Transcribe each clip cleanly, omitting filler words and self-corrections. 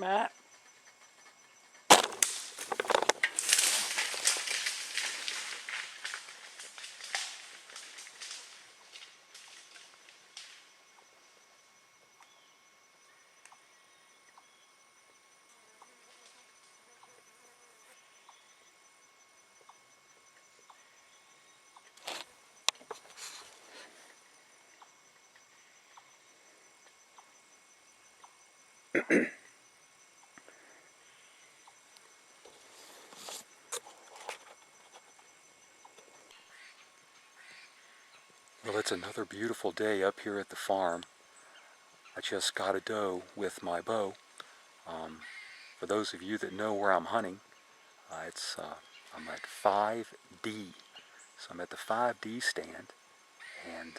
Matt. Well, it's another beautiful day up here at the farm. I just got a doe with my bow. For those of you that know where I'm hunting, I'm at 5D. So I'm at the 5D stand, and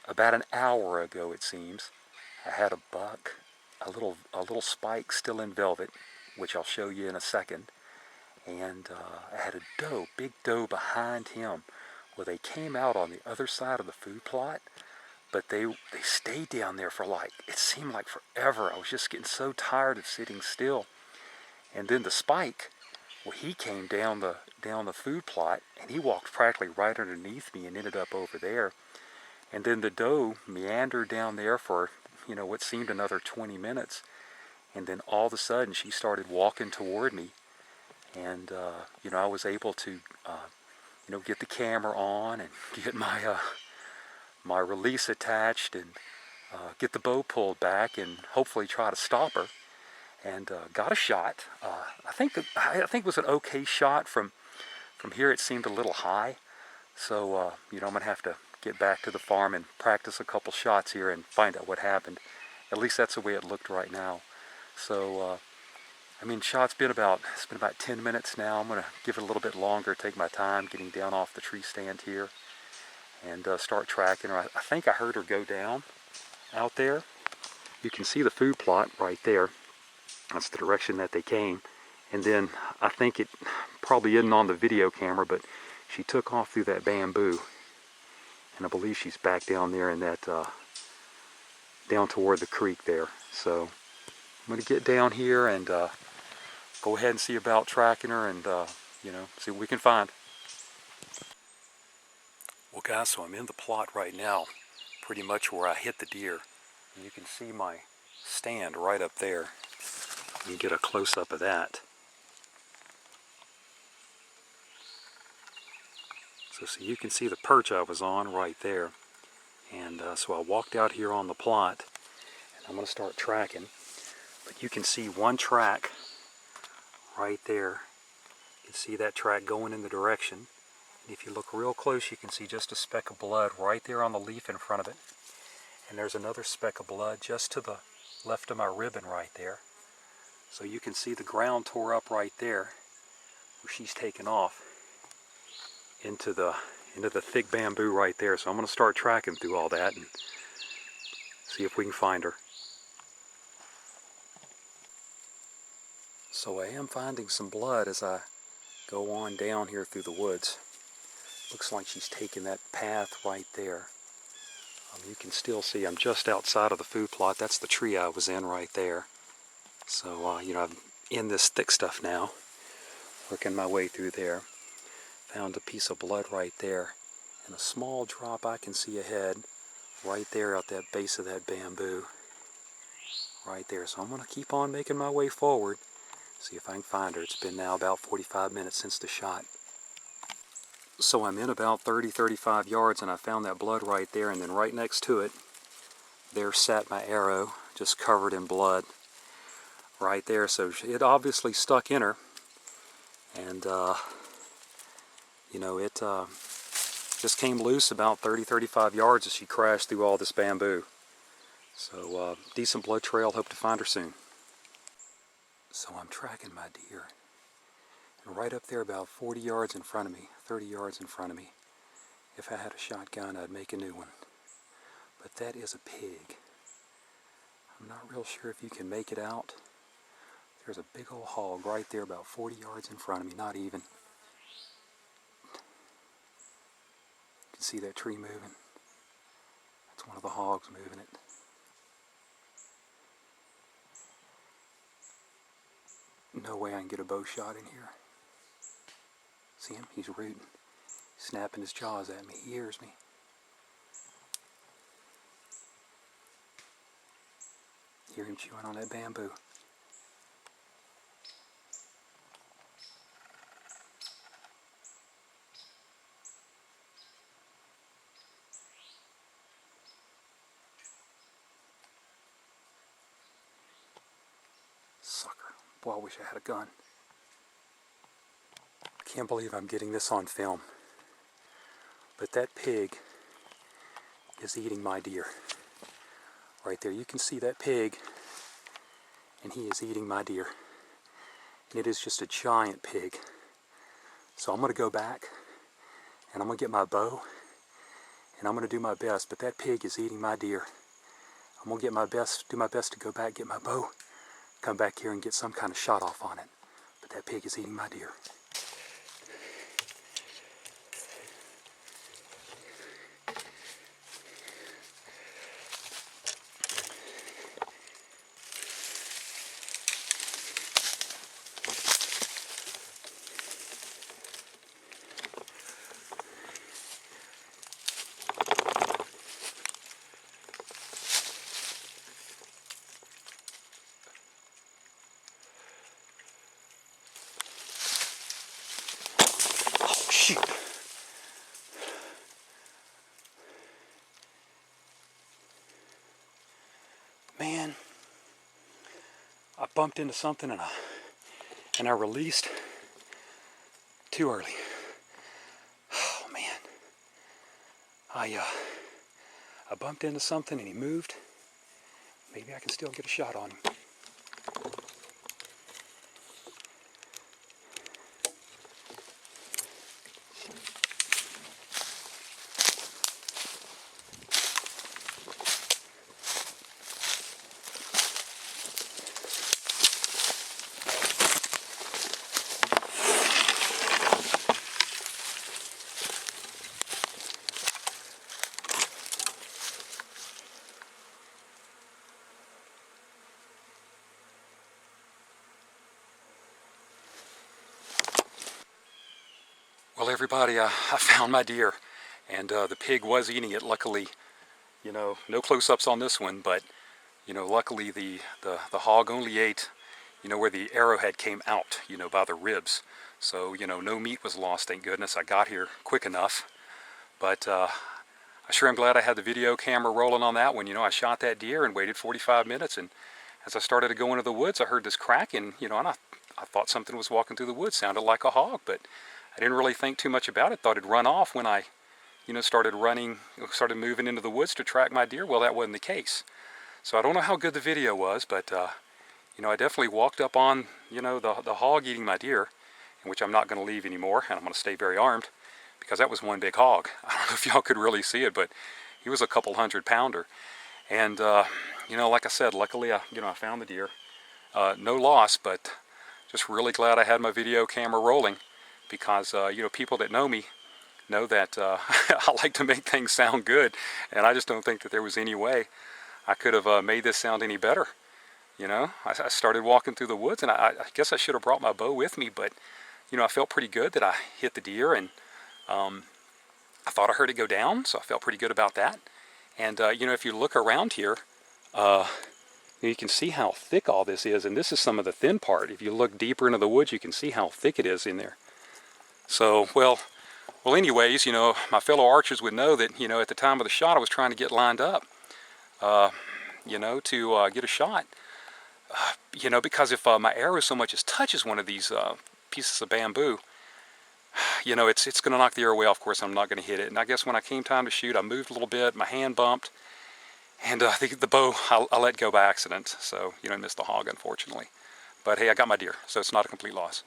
about an hour ago, it seems, I had a buck, a little spike still in velvet, which I'll show you in a second, and I had a doe, big doe behind him. Well, they came out on the other side of the food plot, but they stayed down there for it seemed like forever. I was just getting so tired of sitting still. And then the spike, well, he came down the food plot, and he walked practically right underneath me and ended up over there. And then the doe meandered down there for, what seemed another 20 minutes. And then all of a sudden, she started walking toward me. And, I was able to, get the camera on and get my release attached and get the bow pulled back and hopefully try to stop her. And got a shot. I think it was an okay shot. From here. It seemed a little high. So, I'm going to have to get back to the farm and practice a couple shots here and find out what happened. At least that's the way it looked right now. So, shot's been about 10 minutes now. I'm going to give it a little bit longer, take my time getting down off the tree stand here and start tracking her. I think I heard her go down out there. You can see the food plot right there. That's the direction that they came. And then I think it probably isn't on the video camera, but she took off through that bamboo. And I believe she's back down there in that, down toward the creek there. So I'm going to get down here and go ahead and see about tracking her and, see what we can find. Well, guys, so I'm in the plot right now, pretty much where I hit the deer. And you can see my stand right up there. You get a close-up of that. So you can see the perch I was on right there. And so I walked out here on the plot, and I'm going to start tracking. But you can see one track right there. You can see that track going in the direction. And if you look real close, you can see just a speck of blood right there on the leaf in front of it. And there's another speck of blood just to the left of my ribbon right there. So you can see the ground tore up right there where she's taken off into the thick bamboo right there. So I'm going to start tracking through all that and see if we can find her. So I am finding some blood as I go on down here through the woods. Looks like she's taken that path right there. You can still see I'm just outside of the food plot. That's the tree I was in right there. So, I'm in this thick stuff now, working my way through there. Found a piece of blood right there, and a small drop I can see ahead, right there at that base of that bamboo, right there. So I'm going to keep on making my way forward, see if I can find her. It's been now about 45 minutes since the shot. So I'm in about 30-35 yards, and I found that blood right there, and then right next to it, there sat my arrow, just covered in blood. Right there, so it obviously stuck in her, and it just came loose about 30-35 yards as she crashed through all this bamboo. So decent blood trail, hope to find her soon. So I'm tracking my deer, and right up there about 40 yards in front of me, 30 yards in front of me, if I had a shotgun I'd make a new one. But that is a pig. I'm not real sure if you can make it out. There's a big old hog right there about 40 yards in front of me, not even. You can see that tree moving. That's one of the hogs moving it. No way I can get a bow shot in here. See him? He's rooting. Snapping his jaws at me. He hears me. Hear him chewing on that bamboo. Sucker. Boy, I wish I had a gun. I can't believe I'm getting this on film. But that pig is eating my deer. Right there, you can see that pig, and he is eating my deer. And it is just a giant pig. So I'm going to go back, and I'm going to get my bow, and I'm going to do my best. But that pig is eating my deer. I'm going to do my best to go back, get my bow, come back here and get some kind of shot off on it. But that pig is eating my deer. Shoot. Man, I bumped into something and I released too early. Oh man. I bumped into something and he moved. Maybe I can still get a shot on him. Well, everybody, I found my deer, and the pig was eating it. Luckily, you know, no close-ups on this one, but you know, luckily the hog only ate, you know, where the arrowhead came out, you know, by the ribs. So, you know, no meat was lost, thank goodness. I got here quick enough. But I sure am glad I had the video camera rolling on that one. You know, I shot that deer and waited 45 minutes, and as I started to go into the woods, I heard this cracking, you know, and I thought something was walking through the woods. Sounded like a hog, but I didn't really think too much about it. Thought it'd run off when I, you know, started moving into the woods to track my deer. Well, that wasn't the case. So I don't know how good the video was, but you know, I definitely walked up on, you know, the hog eating my deer, which I'm not going to leave anymore, and I'm going to stay very armed, because that was one big hog. I don't know if y'all could really see it, but he was a couple 100-pounder. And you know, like I said, luckily I found the deer. No loss, but just really glad I had my video camera rolling, because you know, people that know me know that I like to make things sound good, and I just don't think that there was any way I could have made this sound any better. You know, I started walking through the woods, and I guess I should have brought my bow with me, but you know, I felt pretty good that I hit the deer, and I thought I heard it go down, so I felt pretty good about that. And you know, if you look around here, you can see how thick all this is, and this is some of the thin part. If you look deeper into the woods, you can see how thick it is in there. So, well anyways, you know, my fellow archers would know that, you know, at the time of the shot, I was trying to get lined up, you know, to get a shot. You know, because if my arrow so much as touches one of these pieces of bamboo, you know, it's going to knock the arrow away. Of course, I'm not going to hit it. And I guess when I came time to shoot, I moved a little bit, my hand bumped, and the bow, I let go by accident. So, you know, I missed the hog, unfortunately. But hey, I got my deer, so it's not a complete loss.